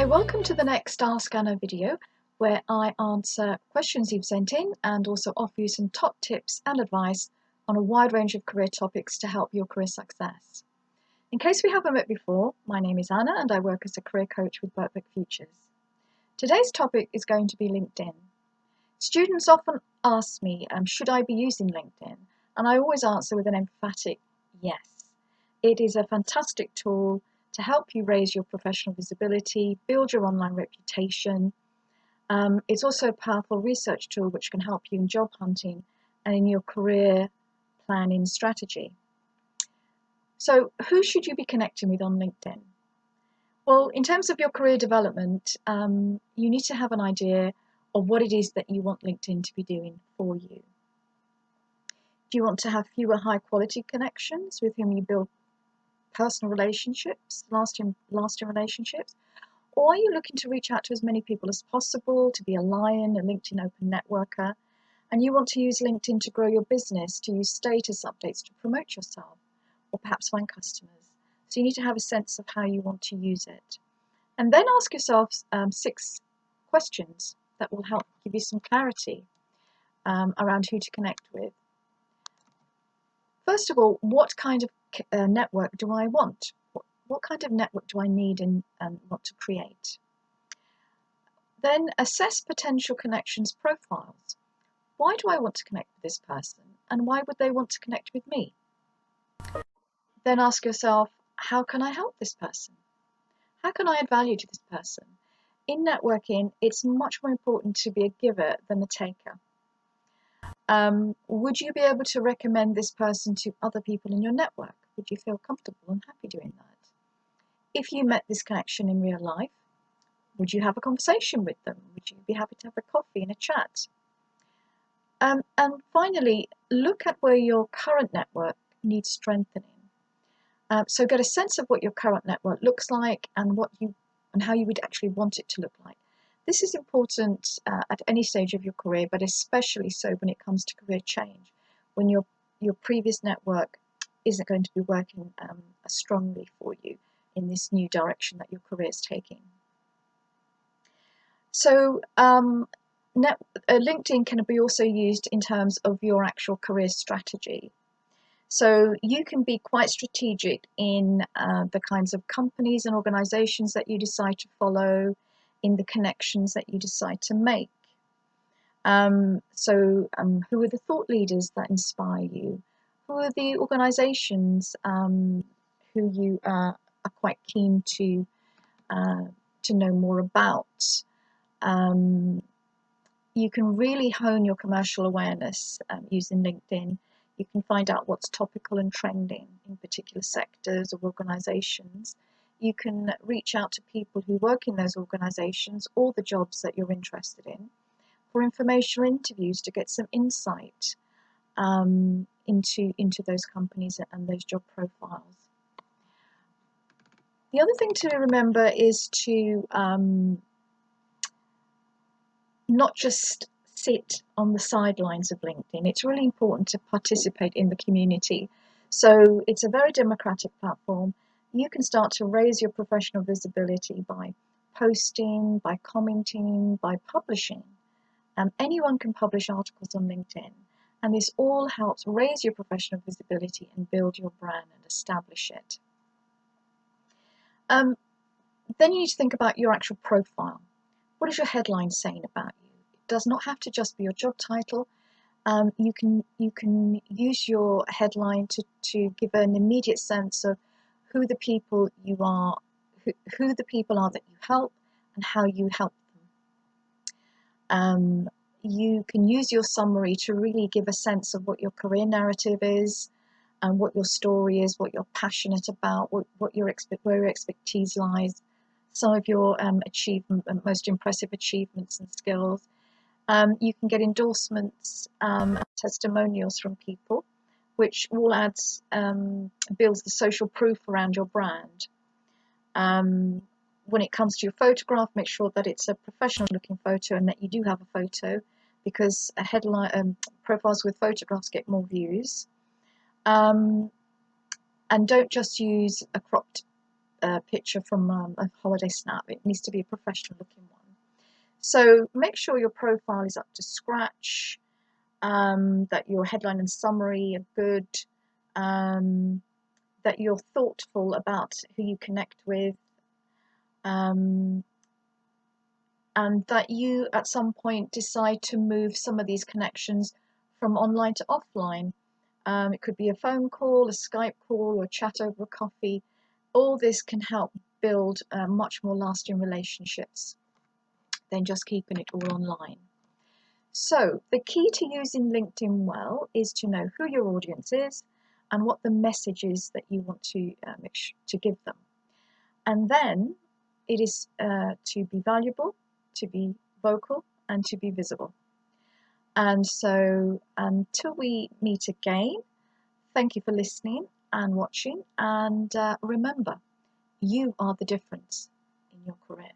Hi, welcome to the next Ask Anna video where I answer questions you've sent in and also offer you some top tips and advice on a wide range of career topics to help your career success. In case we haven't met before, my name is Anna and I work as a career coach with Birkbeck Futures. Today's topic is going to be LinkedIn. Students often ask me, should I be using LinkedIn? And I always answer with an emphatic yes. It is a fantastic tool to help you raise your professional visibility, build your online reputation. It's also a powerful research tool which can help you in job hunting and in your career planning strategy. So who should you be connecting with on LinkedIn? Well, in terms of your career development, you need to have an idea of what it is that you want LinkedIn to be doing for you. Do you want to have fewer high quality connections with whom you build personal relationships, lasting relationships? Or are you looking to reach out to as many people as possible, to be a lion, a LinkedIn open networker, and you want to use LinkedIn to grow your business, to use status updates to promote yourself, or perhaps find customers? So you need to have a sense of how you want to use it. And then ask yourself 6 questions that will help give you some clarity around who to connect with. First of all, what kind of network do I want? What kind of network do I need and want to create? Then assess potential connections profiles. Why do I want to connect with this person, and why would they want to connect with me? Then ask yourself, how can I help this person? How can I add value to this person? In networking, it's much more important to be a giver than a taker. Would you be able to recommend this person to other people in your network? Would you feel comfortable and happy doing that? If you met this connection in real life, would you have a conversation with them? Would you be happy to have a coffee and a chat? And finally, look at where your current network needs strengthening. So get a sense of what your current network looks like and how you would actually want it to look like. This is important at any stage of your career, but especially so when it comes to career change, when your previous network isn't going to be working as strongly for you in this new direction that your career is taking. So LinkedIn can be also used in terms of your actual career strategy. So you can be quite strategic in the kinds of companies and organizations that you decide to follow, in the connections that you decide to make. Who are the thought leaders that inspire you? Who are the organizations who you are quite keen to know more about? You can really hone your commercial awareness using LinkedIn. You can find out what's topical and trending in particular sectors or organizations. You can reach out to people who work in those organizations or the jobs that you're interested in for informational interviews to get some insight into those companies and those job profiles. The other thing to remember is to not just sit on the sidelines of LinkedIn. It's really important to participate in the community. So it's a very democratic platform. You can start to raise your professional visibility by posting, by commenting, by publishing. Anyone can publish articles on LinkedIn, and this all helps raise your professional visibility and build your brand and establish it. Then you need to think about your actual profile. What is your headline saying about you? It does not have to just be your job title. You can use your headline to give an immediate sense of who the people you are, who the people are that you help, and how you help them. You can use your summary to really give a sense of what your career narrative is, and what your story is, what you're passionate about, where your expertise lies, some of your most impressive achievements and skills. You can get endorsements and testimonials from people, which all builds the social proof around your brand. When it comes to your photograph, make sure that it's a professional looking photo and that you do have a photo, because a headline profiles with photographs get more views. And don't just use a cropped a picture from a holiday snap. It needs to be a professional looking one. So make sure your profile is up to scratch, that your headline and summary are good, that you're thoughtful about who you connect with, and that you at some point decide to move some of these connections from online to offline. It could be a phone call, a Skype call, or a chat over a coffee. All this can help build much more lasting relationships than just keeping it all online. So the key to using LinkedIn well is to know who your audience is and what the message is that you want to give them. And then it is to be valuable, to be vocal, and to be visible. And so until we meet again, thank you for listening and watching. And remember, you are the difference in your career.